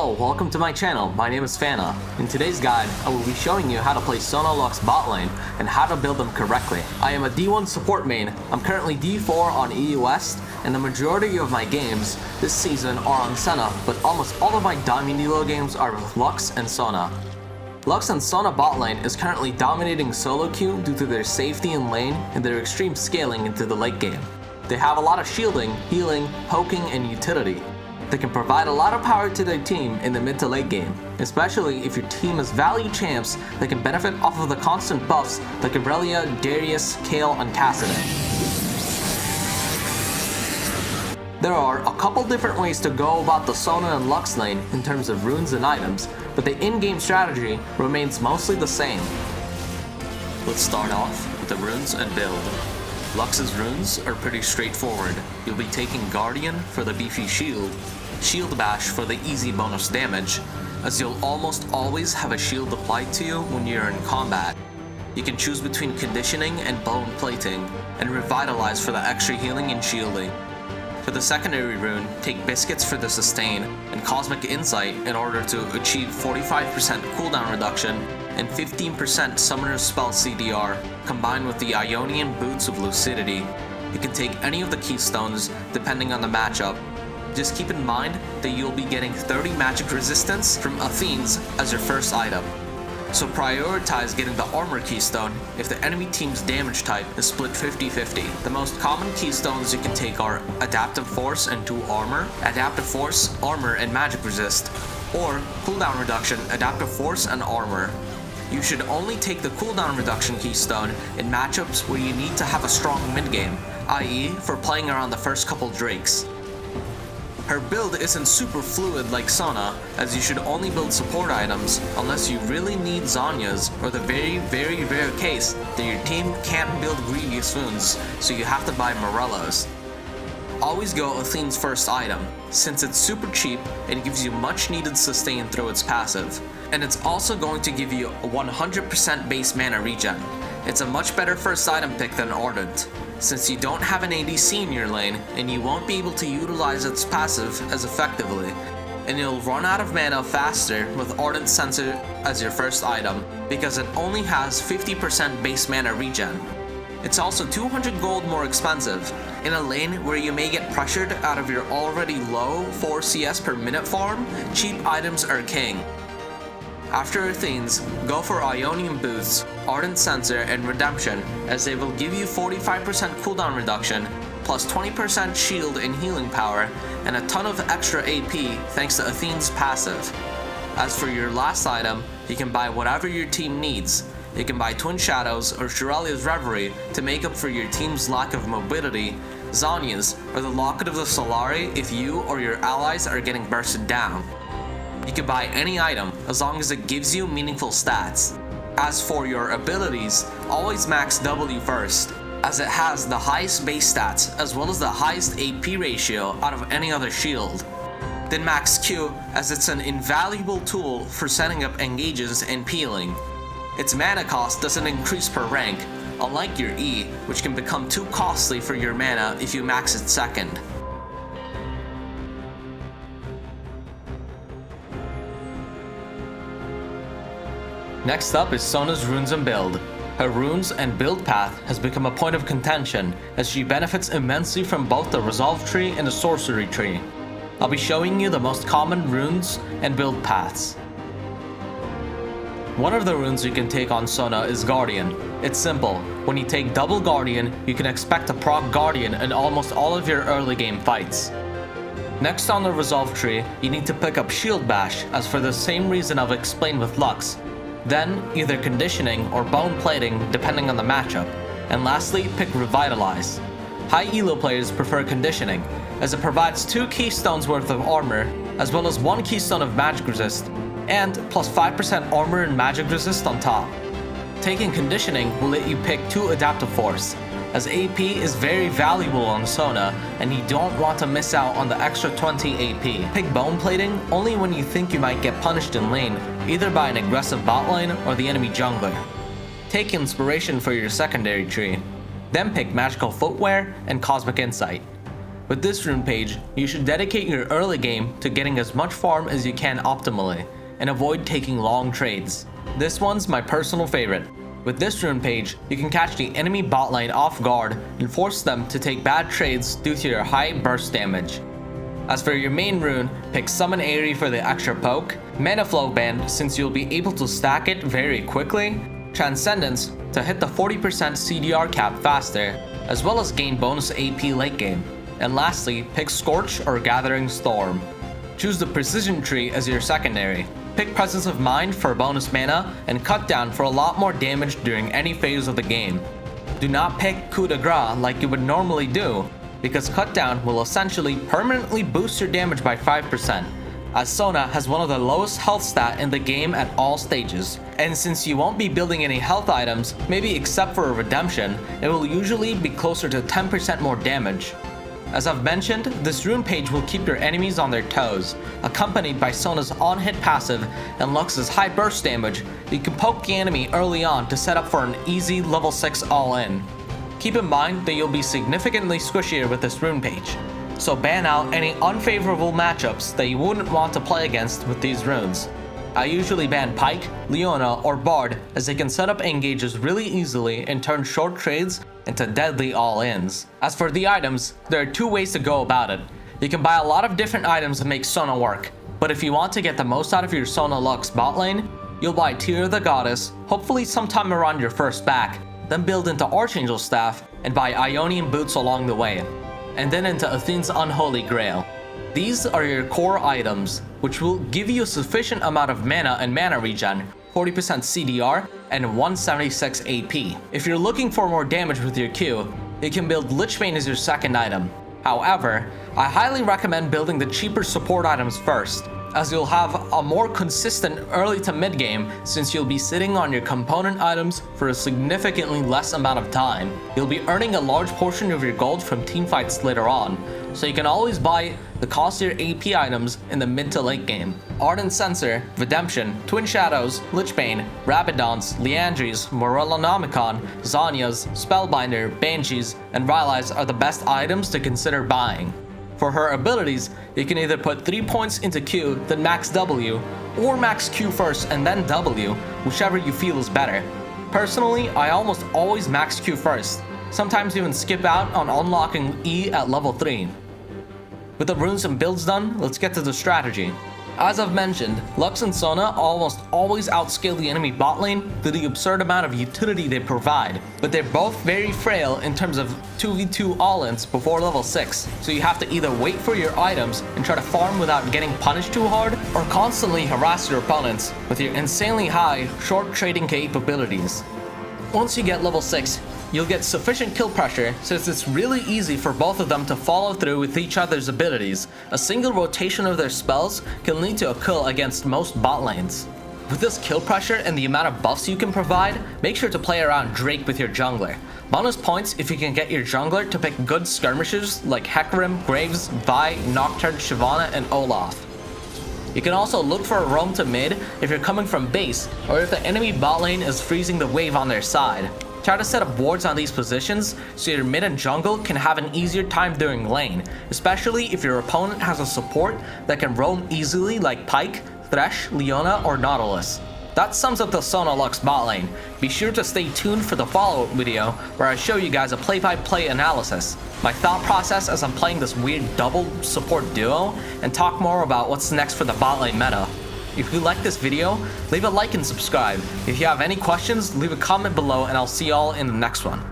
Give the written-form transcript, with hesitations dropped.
Hello, welcome to my channel. My name is Fana. In today's guide, I will be showing you how to play Sona Lux bot lane and how to build them correctly. I am a D1 support main. I'm currently D4 on EU West, and the majority of my games this season are on Sona, but almost all of my Diamond Elo games are with Lux and Sona. Lux and Sona bot lane is currently dominating solo queue due to their safety in lane and their extreme scaling into the late game. They have a lot of shielding, healing, poking, and utility. They can provide a lot of power to their team in the mid to late game, especially if your team has value champs that can benefit off of the constant buffs like Aurelia, Darius, Kayle, and Kassadin. There are a couple different ways to go about the Sona and Lux lane in terms of runes and items, but the in-game strategy remains mostly the same. Let's start off with the runes and build. Lux's runes are pretty straightforward. You'll be taking Guardian for the beefy shield, Shield Bash for the easy bonus damage, as you'll almost always have a shield applied to you when you're in combat. You can choose between Conditioning and Bone Plating, and Revitalize for the extra healing and shielding. For the secondary rune, take Biscuits for the sustain, and Cosmic Insight in order to achieve 45% cooldown reduction and 15% Summoner's Spell CDR, combined with the Ionian Boots of Lucidity. You can take any of the keystones depending on the matchup. Just keep in mind that you'll be getting 30 magic resistance from Athenes as your first item. So prioritize getting the armor keystone if the enemy team's damage type is split 50-50. The most common keystones you can take are Adaptive Force and 2 Armor, Adaptive Force, Armor, and Magic Resist, or Cooldown Reduction, Adaptive Force, and Armor. You should only take the cooldown reduction keystone in matchups where you need to have a strong mid-game, i.e. for playing around the first couple drakes. Her build isn't super fluid like Sona, as you should only build support items unless you really need Zhonya's or the very rare case that your team can't build Grievous wounds, so you have to buy Morello's. Always go Athene's first item, since it's super cheap and gives you much needed sustain through its passive. And it's also going to give you a 100% base mana regen. It's a much better first item pick than Ardent, since you don't have an ADC in your lane and you won't be able to utilize its passive as effectively. And you'll run out of mana faster with Ardent Sensor as your first item, because it only has 50% base mana regen. It's also 200 gold more expensive. In a lane where you may get pressured out of your already low 4 CS per minute farm, cheap items are king. After Athenes, go for Ionian Boots, Ardent Sensor, and Redemption, as they will give you 45% cooldown reduction, plus 20% shield and healing power, and a ton of extra AP thanks to Athene's passive. As for your last item, you can buy whatever your team needs. You can buy Twin Shadows or Shirelia's Reverie to make up for your team's lack of mobility, Zhonya's, or the Locket of the Solari if you or your allies are getting bursted down. You can buy any item as long as it gives you meaningful stats. As for your abilities, always max W first, as it has the highest base stats as well as the highest AP ratio out of any other shield. Then max Q, as it's an invaluable tool for setting up engages and peeling. Its mana cost doesn't increase per rank, unlike your E, which can become too costly for your mana if you max it second. Next up is Sona's runes and build. Her runes and build path has become a point of contention, as she benefits immensely from both the resolve tree and the sorcery tree. I'll be showing you the most common runes and build paths. One of the runes you can take on Sona is Guardian. It's simple. When you take double Guardian, you can expect to proc Guardian in almost all of your early game fights. Next on the resolve tree, you need to pick up Shield Bash, as for the same reason I've explained with Lux. Then, either Conditioning or Bone Plating depending on the matchup. And lastly, pick Revitalize. High elo players prefer Conditioning, as it provides 2 keystones worth of armor, as well as 1 keystone of magic resist, and plus 5% armor and magic resist on top. Taking Conditioning will let you pick 2 Adaptive Force, as AP is very valuable on Sona and you don't want to miss out on the extra 20 AP. Pick Bone Plating only when you think you might get punished in lane, either by an aggressive bot lane or the enemy jungler. Take Inspiration for your secondary tree. Then pick Magical Footwear and Cosmic Insight. With this rune page, you should dedicate your early game to getting as much farm as you can optimally, and avoid taking long trades. This one's my personal favorite. With this rune page, you can catch the enemy bot lane off guard and force them to take bad trades due to your high burst damage. As for your main rune, pick Summon Aerie for the extra poke, Mana Flow Band since you'll be able to stack it very quickly, Transcendence to hit the 40% CDR cap faster, as well as gain bonus AP late game. And lastly, pick Scorch or Gathering Storm. Choose the Precision tree as your secondary. Pick Presence of Mind for bonus mana, and Cut Down for a lot more damage during any phase of the game. Do not pick Coup de Grace like you would normally do, because Cut Down will essentially permanently boost your damage by 5%, as Sona has one of the lowest health stat in the game at all stages. And since you won't be building any health items, maybe except for a redemption, it will usually be closer to 10% more damage. As I've mentioned, this rune page will keep your enemies on their toes. Accompanied by Sona's on-hit passive and Lux's high burst damage, you can poke the enemy early on to set up for an easy level 6 all-in. Keep in mind that you'll be significantly squishier with this rune page, so ban out any unfavorable matchups that you wouldn't want to play against with these runes. I usually ban Pike, Leona, or Bard as they can set up engages really easily and turn short trades into deadly all-ins. As for the items, there are two ways to go about it. You can buy a lot of different items to make Sona work, but if you want to get the most out of your Sona Lux bot lane, you'll buy Tear of the Goddess, hopefully sometime around your first back, then build into Archangel Staff and buy Ionian Boots along the way, and then into Athene's Unholy Grail. These are your core items, which will give you a sufficient amount of mana and mana regen, 40% CDR, and 176 AP. If you're looking for more damage with your Q, you can build Lichbane as your second item. However, I highly recommend building the cheaper support items first, as you'll have a more consistent early to mid game since you'll be sitting on your component items for a significantly less amount of time. You'll be earning a large portion of your gold from teamfights later on, so you can always buy the costlier AP items in the mid to late game. Ardent Censer, Redemption, Twin Shadows, Lichbane, Rabadons, Liandry's, Morellonomicon, Zanya's, Spellbinder, Banshees, and Rylai's are the best items to consider buying. For her abilities, you can either put 3 points into Q, then max W, or max Q first and then W, whichever you feel is better. Personally, I almost always max Q first, sometimes even skip out on unlocking E at level 3. With the runes and builds done, let's get to the strategy. As I've mentioned, Lux and Sona almost always outscale the enemy bot lane through the absurd amount of utility they provide, but they're both very frail in terms of 2v2 all-ins before level 6, so you have to either wait for your items and try to farm without getting punished too hard, or constantly harass your opponents with your insanely high short trading capabilities. Once you get level 6, you'll get sufficient kill pressure since it's really easy for both of them to follow through with each other's abilities. A single rotation of their spells can lead to a kill against most bot lanes. With this kill pressure and the amount of buffs you can provide, make sure to play around Drake with your jungler. Bonus points if you can get your jungler to pick good skirmishers like Hecarim, Graves, Vi, Nocturne, Shyvana, and Olaf. You can also look for a roam to mid if you're coming from base, or if the enemy bot lane is freezing the wave on their side. Try to set up wards on these positions so your mid and jungle can have an easier time during lane, especially if your opponent has a support that can roam easily like Pike, Thresh, Leona, or Nautilus. That sums up the Sona Lux bot lane. Be sure to stay tuned for the follow-up video where I show you guys a play-by-play analysis, my thought process as I'm playing this weird double support duo, and talk more about what's next for the bot lane meta. If you like this video, leave a like and subscribe. If you have any questions, leave a comment below and I'll see y'all in the next one.